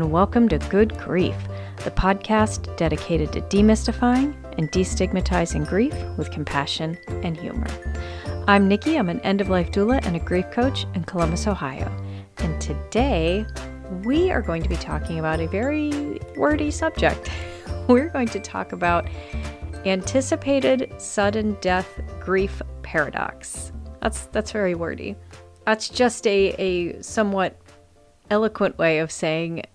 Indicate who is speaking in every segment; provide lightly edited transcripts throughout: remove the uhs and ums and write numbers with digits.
Speaker 1: and welcome to Good Grief, the podcast dedicated to demystifying and destigmatizing grief with compassion and humor. I'm Nikki. I'm an end-of-life doula and a grief coach in Columbus, Ohio. And today, we are going to be talking about a very wordy subject. We're going to talk about anticipated sudden death grief paradox. That's very wordy. That's just a somewhat eloquent way of saying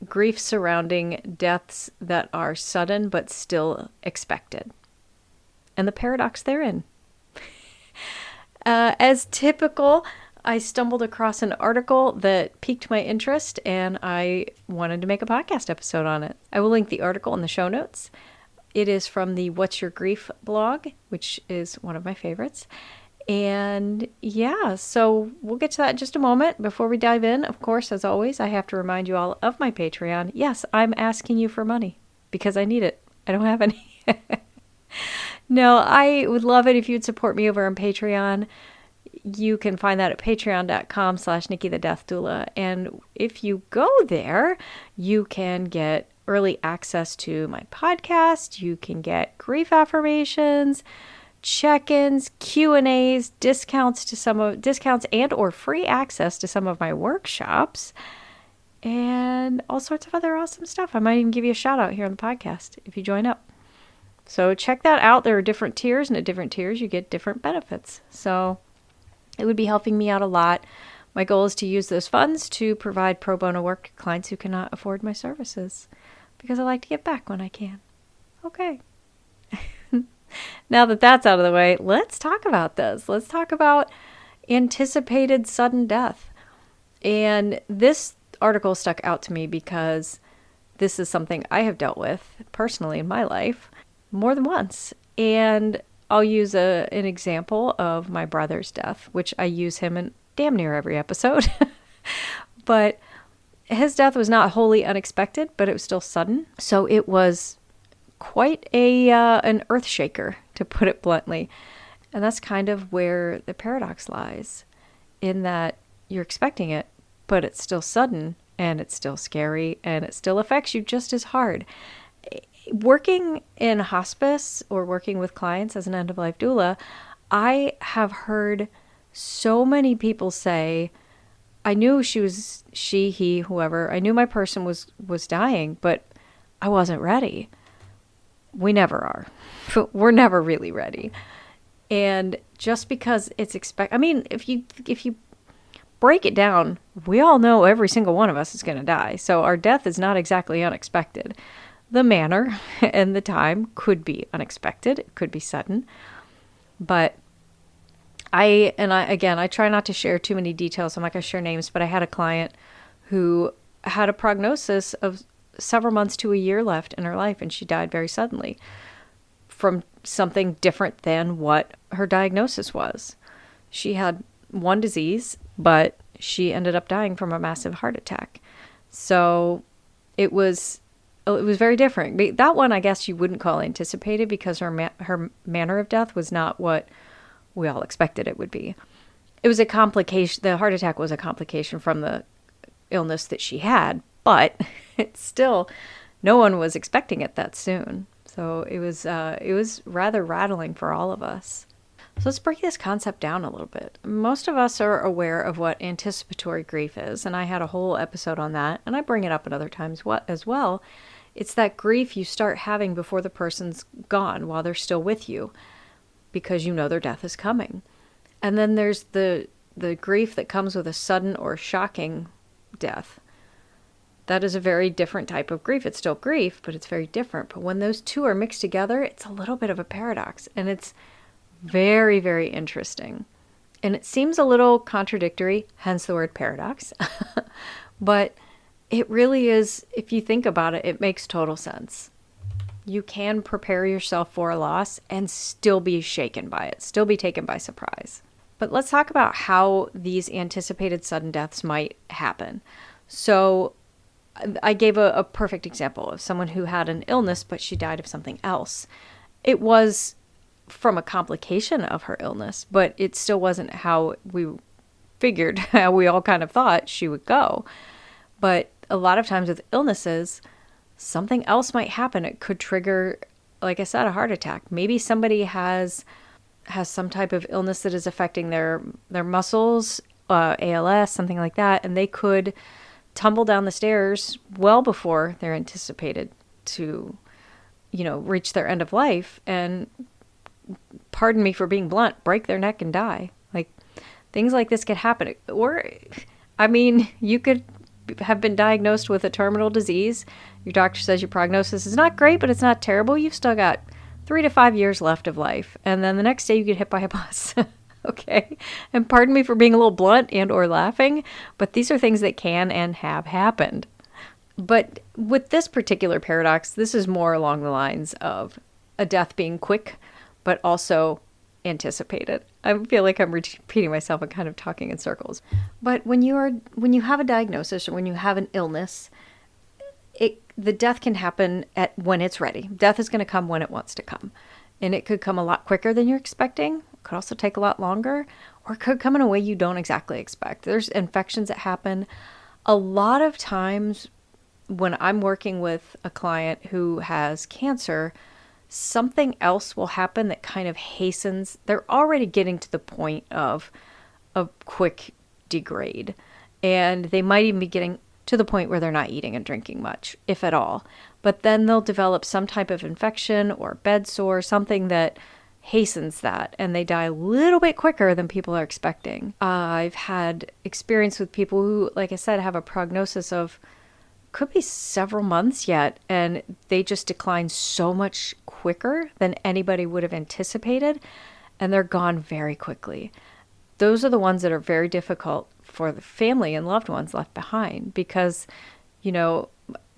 Speaker 1: grief surrounding deaths that are sudden but still expected, and the paradox therein. As typical, I stumbled across an article that piqued my interest, and I wanted to make a podcast episode on it. I will link the article in the show notes. It is from the What's Your Grief blog, which is one of my favorites. And yeah, so we'll get to that in just a moment. Before we dive in, of course, as always, I have to remind you all of my Patreon. Yes, I'm asking you for money because I need it. I don't have any. No, I would love it if you'd support me over on Patreon. You can find that at patreon.com/NikkiTheDeathDoula. And if you go there, you can get early access to my podcast. You can get grief affirmations, check-ins, Q&As, discounts and or free access to some of my workshops, and all sorts of other awesome stuff. I might even give you a shout out here on the podcast if you join up. So check that out. There are different tiers, and at different tiers you get different benefits. So it would be helping me out a lot. My goal is to use those funds to provide pro bono work to clients who cannot afford my services, because I like to give back when I can. Okay. Now that that's out of the way, let's talk about this. Let's talk about anticipated sudden death. And this article stuck out to me because this is something I have dealt with personally in my life more than once. And I'll use an example of my brother's death, which I use him in damn near every episode. But his death was not wholly unexpected, but it was still sudden. So it was quite an earth shaker, to put it bluntly. And that's kind of where the paradox lies, in that you're expecting it, but it's still sudden, and it's still scary, and it still affects you just as hard. Working in hospice or working with clients as an end-of-life doula, I have heard so many people say, I knew whoever, I knew my person was dying, but I wasn't ready. We never are. We're never really ready. And just because it's if you break it down, we all know every single one of us is going to die. So our death is not exactly unexpected. The manner and the time could be unexpected. It could be sudden. But I try not to share too many details. I'm not going to share names, but I had a client who had a prognosis of several months to a year left in her life, and she died very suddenly from something different than what her diagnosis was. She had one disease, but she ended up dying from a massive heart attack. So it was very different. That one, I guess you wouldn't call anticipated, because her manner of death was not what we all expected it would be. It was a complication. The heart attack was a complication from the illness that she had, but it's still, no one was expecting it that soon. So it was rather rattling for all of us. So let's break this concept down a little bit. Most of us are aware of what anticipatory grief is, and I had a whole episode on that, and I bring it up at other times as well. It's that grief you start having before the person's gone, while they're still with you, because you know their death is coming. And then there's the grief that comes with a sudden or shocking death. That is a very different type of grief. It's still grief, but it's very different. But when those two are mixed together, it's a little bit of a paradox, and it's very, very interesting. And it seems a little contradictory, hence the word paradox. But it really is, if you think about it, it makes total sense. You can prepare yourself for a loss and still be shaken by it, still be taken by surprise. But let's talk about how these anticipated sudden deaths might happen. So I gave a perfect example of someone who had an illness, but she died of something else. It was from a complication of her illness, but it still wasn't how we figured, how we all kind of thought she would go. But a lot of times with illnesses, something else might happen. It could trigger, like I said, a heart attack. Maybe somebody has some type of illness that is affecting their muscles, ALS, something like that, and they could tumble down the stairs well before they're anticipated to, reach their end of life, and, pardon me for being blunt, break their neck and die. Like, things like this could happen. Or, you could have been diagnosed with a terminal disease. Your doctor says your prognosis is not great, but it's not terrible. You've still got 3 to 5 years left of life. And then the next day you get hit by a bus. Okay. And pardon me for being a little blunt and or laughing, but these are things that can and have happened. But with this particular paradox, this is more along the lines of a death being quick, but also anticipated. I feel like I'm repeating myself and kind of talking in circles. But when you have a diagnosis or when you have an illness, the death can happen when it's ready. Death is going to come when it wants to come. And it could come a lot quicker than you're expecting. It could also take a lot longer, or it could come in a way you don't exactly expect. There's infections that happen. A lot of times when I'm working with a client who has cancer, something else will happen that kind of hastens. They're already getting to the point of a quick degrade. And they might even be getting to the point where they're not eating and drinking much, if at all. But then they'll develop some type of infection or bed sore, something that hastens that, and they die a little bit quicker than people are expecting. I've had experience with people who, like I said, have a prognosis of could be several months yet, and they just decline so much quicker than anybody would have anticipated, and they're gone very quickly. Those are the ones that are very difficult for the family and loved ones left behind, because,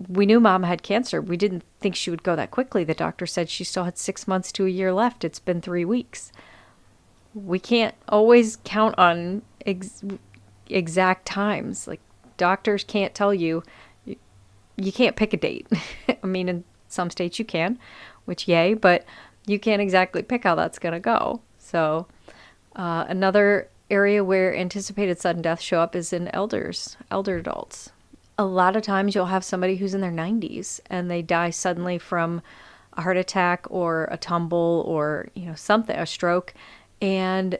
Speaker 1: we knew mom had cancer. We didn't think she would go that quickly. The doctor said she still had 6 months to a year left. It's been 3 weeks. We can't always count on exact times. Like, doctors can't tell you. You can't pick a date. In some states you can, which yay, but you can't exactly pick how that's going to go. So another area where anticipated sudden death show up is in elder adults. A lot of times you'll have somebody who's in their 90s and they die suddenly from a heart attack or a tumble or, something, a stroke, and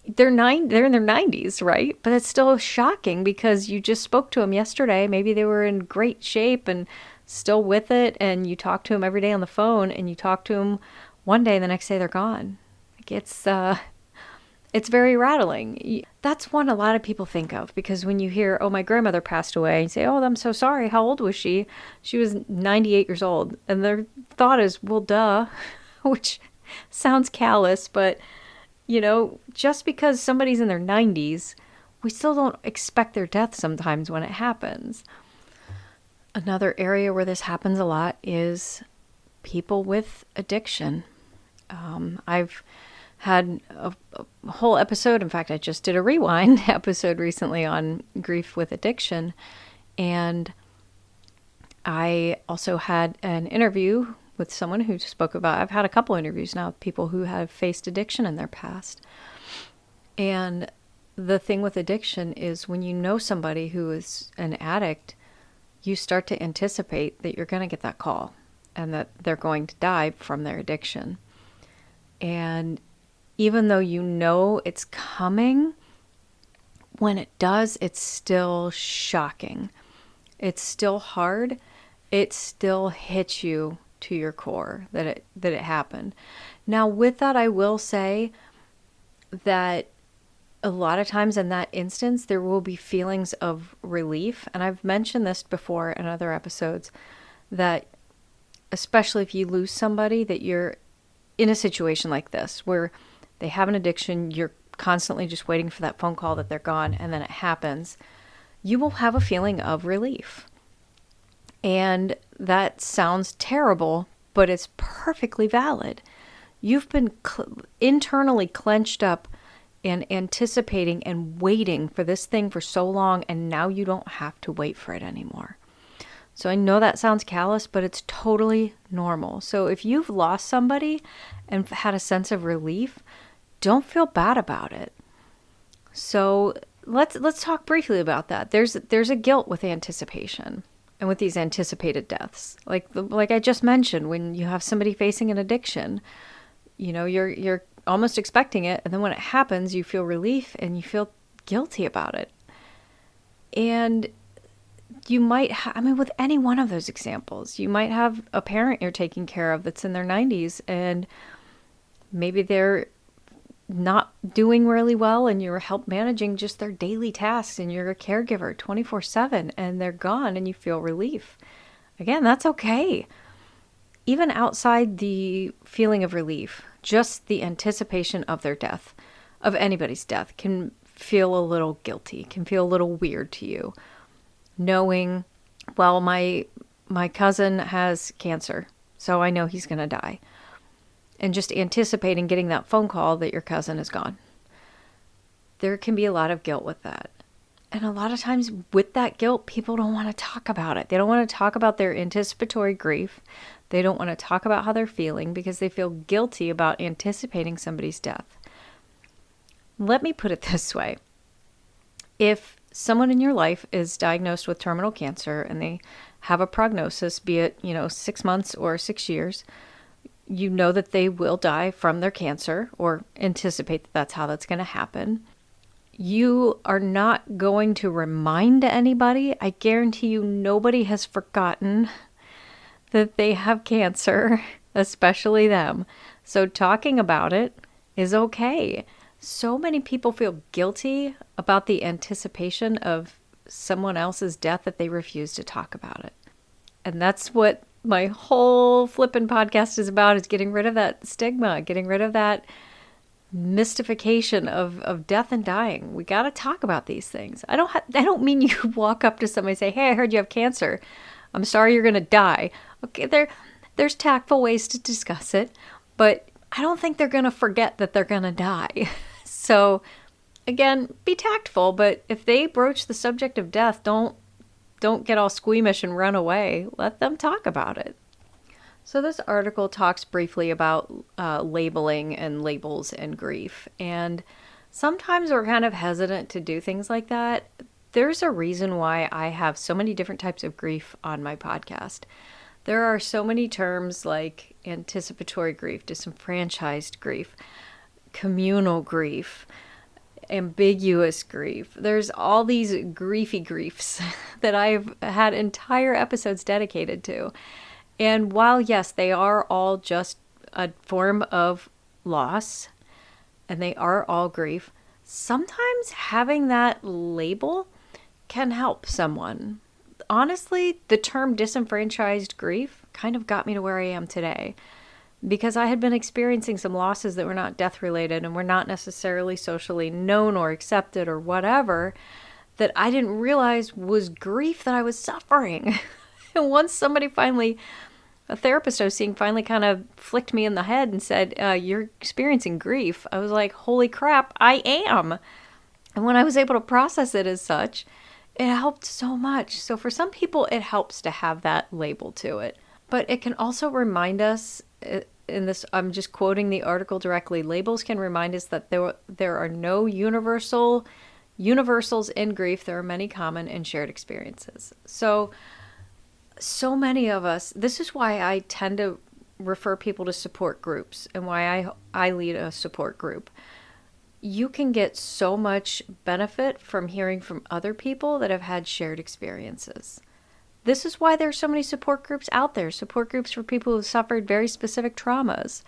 Speaker 1: they're in their 90s, right? But it's still shocking because you just spoke to them yesterday. Maybe they were in great shape and still with it, and you talk to them every day on the phone, and you talk to them one day and the next day they're gone. Like, it's very rattling. That's one a lot of people think of, because when you hear, oh, my grandmother passed away, you say, oh, I'm so sorry. How old was she? She was 98 years old. And their thought is, well, duh, which sounds callous, but, just because somebody's in their 90s, we still don't expect their death sometimes when it happens. Another area where this happens a lot is people with addiction. I've had a whole episode. In fact, I just did a rewind episode recently on grief with addiction. And I also had an interview with someone who spoke about, I've had a couple interviews now with people who have faced addiction in their past. And the thing with addiction is when you know somebody who is an addict, you start to anticipate that you're going to get that call and that they're going to die from their addiction. And even though you know it's coming, when it does, it's still shocking. It's still hard. It still hits you to your core that it happened. Now, with that, I will say that a lot of times in that instance, there will be feelings of relief. And I've mentioned this before in other episodes, that especially if you lose somebody, that you're in a situation like this, where they have an addiction, you're constantly just waiting for that phone call that they're gone, and then it happens, you will have a feeling of relief. And that sounds terrible, but it's perfectly valid. You've been internally clenched up and anticipating and waiting for this thing for so long, and now you don't have to wait for it anymore. So I know that sounds callous, but it's totally normal. So if you've lost somebody and had a sense of relief, don't feel bad about it. So let's talk briefly about that. There's a guilt with anticipation. and with these anticipated deaths. Like I just mentioned, when you have somebody facing an addiction, you're almost expecting it, and then when it happens, you feel relief and you feel guilty about it. And you might with any one of those examples, you might have a parent you're taking care of that's in their 90s, and maybe they're not doing really well, and you're help managing just their daily tasks, and you're a caregiver 24/7, and they're gone and you feel relief. Again, that's okay. Even outside the feeling of relief, just the anticipation of their death, of anybody's death, can feel a little guilty, can feel a little weird to you. Knowing, well, my cousin has cancer, so I know he's going to die. And just anticipating getting that phone call that your cousin is gone. There can be a lot of guilt with that. And a lot of times with that guilt, people don't want to talk about it. They don't want to talk about their anticipatory grief. They don't want to talk about how they're feeling because they feel guilty about anticipating somebody's death. Let me put it this way. If someone in your life is diagnosed with terminal cancer and they have a prognosis, be it, 6 months or 6 years, you know that they will die from their cancer, or anticipate that that's how that's going to happen. You are not going to remind anybody. I guarantee you nobody has forgotten that they have cancer, especially them. So talking about it is okay. So many people feel guilty about the anticipation of someone else's death that they refuse to talk about it. And that's what my whole flippin' podcast is about, is getting rid of that stigma, getting rid of that mystification of death and dying. We got to talk about these things. I don't mean you walk up to somebody and say, "Hey, I heard you have cancer. I'm sorry you're going to die." Okay, there's tactful ways to discuss it, but I don't think they're going to forget that they're going to die. So again, be tactful, but if they broach the subject of death, don't get all squeamish and run away. Let them talk about it. So this article talks briefly about labeling and labels and grief. And sometimes we're kind of hesitant to do things like that. There's a reason why I have so many different types of grief on my podcast. There are so many terms like anticipatory grief, disenfranchised grief, communal grief, ambiguous grief. There's all these griefy griefs that I've had entire episodes dedicated to. And while, yes, they are all just a form of loss, and they are all grief, sometimes having that label can help someone. Honestly, the term disenfranchised grief kind of got me to where I am today, because I had been experiencing some losses that were not death-related and were not necessarily socially known or accepted or whatever, that I didn't realize was grief that I was suffering. And once a therapist I was seeing finally kind of flicked me in the head and said, "You're experiencing grief," I was like, holy crap, I am. And when I was able to process it as such, it helped so much. So for some people, it helps to have that label to it. But it can also remind us, in this, I'm just quoting the article directly, labels can remind us that there are no universals in grief. There are many common and shared experiences. So many of us, this is why I tend to refer people to support groups and why I lead a support group. You can get so much benefit from hearing from other people that have had shared experiences. This is why there's so many support groups out there. Support groups for people who've suffered very specific traumas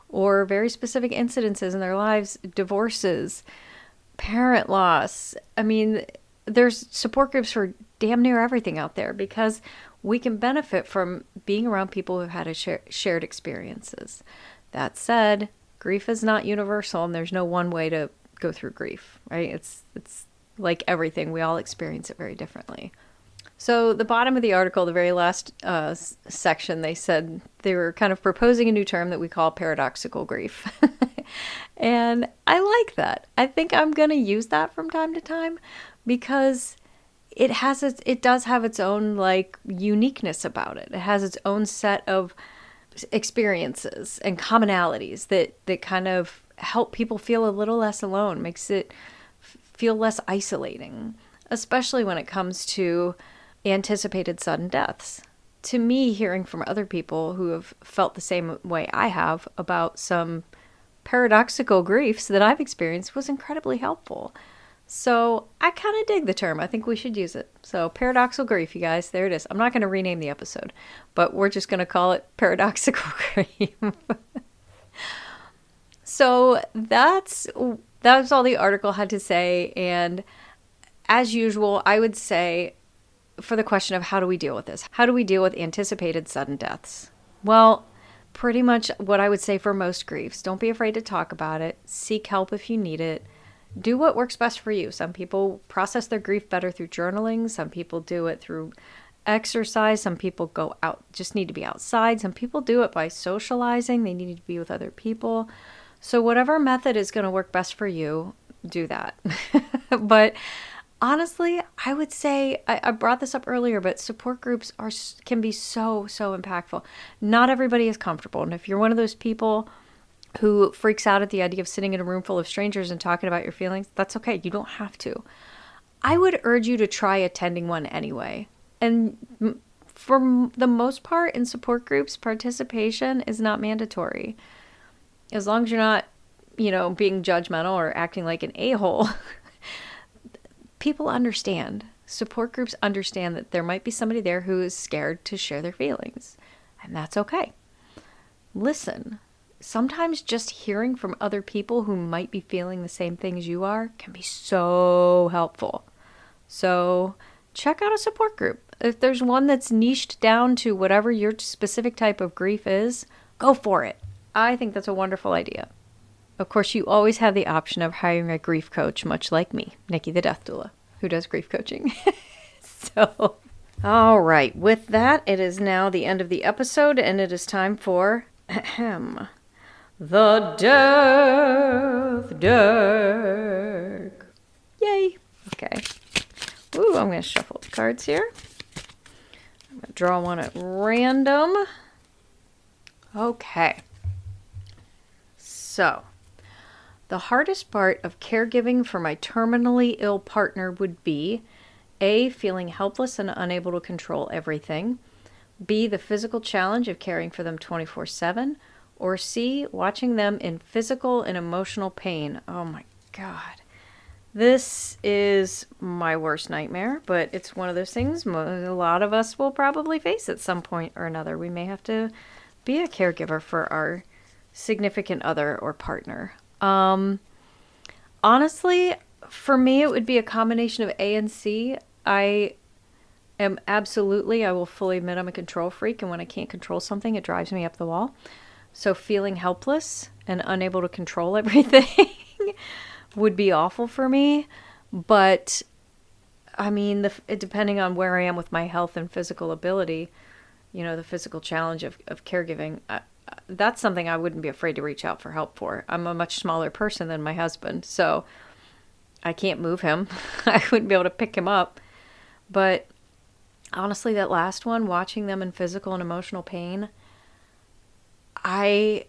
Speaker 1: or very specific incidences in their lives, divorces, parent loss. I mean, there's support groups for damn near everything out there, because we can benefit from being around people who've had shared experiences. That said, grief is not universal, and there's no one way to go through grief, right? It's like everything. We all experience it very differently. So the bottom of the article, the very last section, they said they were kind of proposing a new term that we call paradoxical grief. And I like that. I think I'm going to use that from time to time, because it does have its own like uniqueness about it. It has its own set of experiences and commonalities that kind of help people feel a little less alone, makes it feel less isolating, especially when it comes to anticipated sudden deaths. To me, hearing from other people who have felt the same way I have about some paradoxical griefs that I've experienced was incredibly helpful. So I kind of dig the term. I think we should use it. So paradoxical grief, you guys, there it is. I'm not going to rename the episode, but we're just going to call it paradoxical grief. So that's all the article had to say. And as usual, I would say for the question of how do we deal with this? How do we deal with anticipated sudden deaths? Well, pretty much what I would say for most griefs. Don't be afraid to talk about it. Seek help if you need it. Do what works best for you. Some people process their grief better through journaling. Some people do it through exercise. Some people go out, just need to be outside. Some people do it by socializing. They need to be with other people. So whatever method is going to work best for you, do that. But honestly, I would say, I brought this up earlier, but support groups can be so impactful. Not everybody is comfortable. And if you're one of those people who freaks out at the idea of sitting in a room full of strangers and talking about your feelings, that's okay. You don't have to. I would urge you to try attending one anyway. And for the most part in support groups, participation is not mandatory. As long as you're not, being judgmental or acting like an a-hole, people understand. Support groups understand that there might be somebody there who is scared to share their feelings. And that's okay. Listen. Sometimes just hearing from other people who might be feeling the same things you are can be so helpful. So check out a support group. If there's one that's niched down to whatever your specific type of grief is, go for it. I think that's a wonderful idea. Of course, you always have the option of hiring a grief coach, much like me, Nikki the Death Doula, who does grief coaching. So, all right. With that, it is now the end of the episode, and it is time for the Death Deck. Yay. Okay. Ooh, I'm going to shuffle the cards here. I'm going to draw one at random. Okay. So, the hardest part of caregiving for my terminally ill partner would be A, feeling helpless and unable to control everything. B, the physical challenge of caring for them 24/7. Or C, watching them in physical and emotional pain. Oh my God. This is my worst nightmare, but it's one of those things a lot of us will probably face at some point or another. We may have to be a caregiver for our significant other or partner. Honestly, for me, it would be a combination of A and C. I will fully admit I'm a control freak, and when I can't control something, it drives me up the wall. So feeling helpless and unable to control everything would be awful for me. But, I mean, depending on where I am with my health and physical ability, the physical challenge of caregiving, that's something I wouldn't be afraid to reach out for help for. I'm a much smaller person than my husband, so I can't move him. I wouldn't be able to pick him up. But honestly, that last one, watching them in physical and emotional pain, I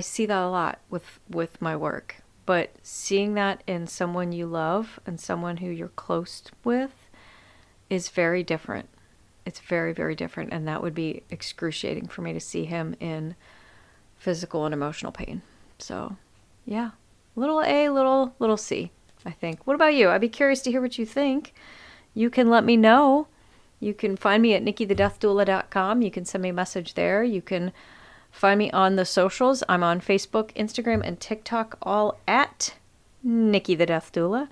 Speaker 1: see that a lot with my work, but seeing that in someone you love and someone who you're close with is very different. It's very, very different, and that would be excruciating for me to see him in physical and emotional pain. So, yeah, little A, little C, I think. What about you? I'd be curious to hear what you think. You can let me know. You can find me at nikkithedeathdoula.com. You can send me a message there. You can find me on the socials. I'm on Facebook, Instagram, and TikTok, all at Nikki the Death Doula.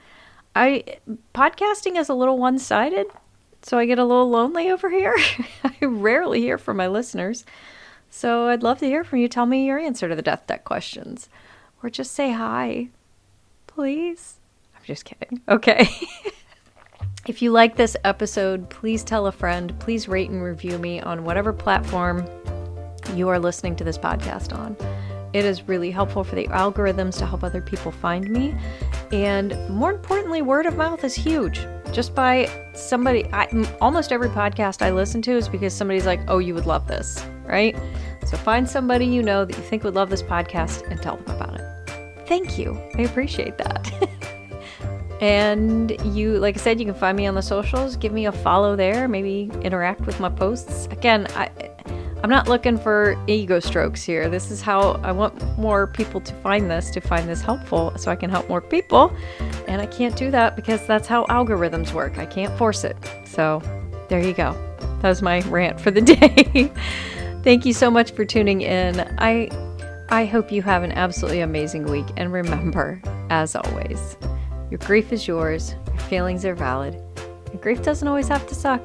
Speaker 1: Podcasting is a little one-sided, so I get a little lonely over here. I rarely hear from my listeners. So I'd love to hear from you. Tell me your answer to the Death Deck questions. Or just say hi. Please. I'm just kidding. Okay. If you like this episode, please tell a friend. Please rate and review me on whatever platform you are listening to this podcast on. It is really helpful for the algorithms to help other people find me. And more importantly, word of mouth is huge. Just by somebody, almost every podcast I listen to is because somebody's like, oh, you would love this, right? So find somebody you know that you think would love this podcast and tell them about it. Thank you. I appreciate that. And you, like I said, you can find me on the socials. Give me a follow there. Maybe interact with my posts. Again, I'm not looking for ego strokes here. This is how I want more people to find this helpful so I can help more people. And I can't do that because that's how algorithms work. I can't force it. So there you go. That was my rant for the day. Thank you so much for tuning in. I hope you have an absolutely amazing week. And remember, as always, your grief is yours. Your feelings are valid. And grief doesn't always have to suck.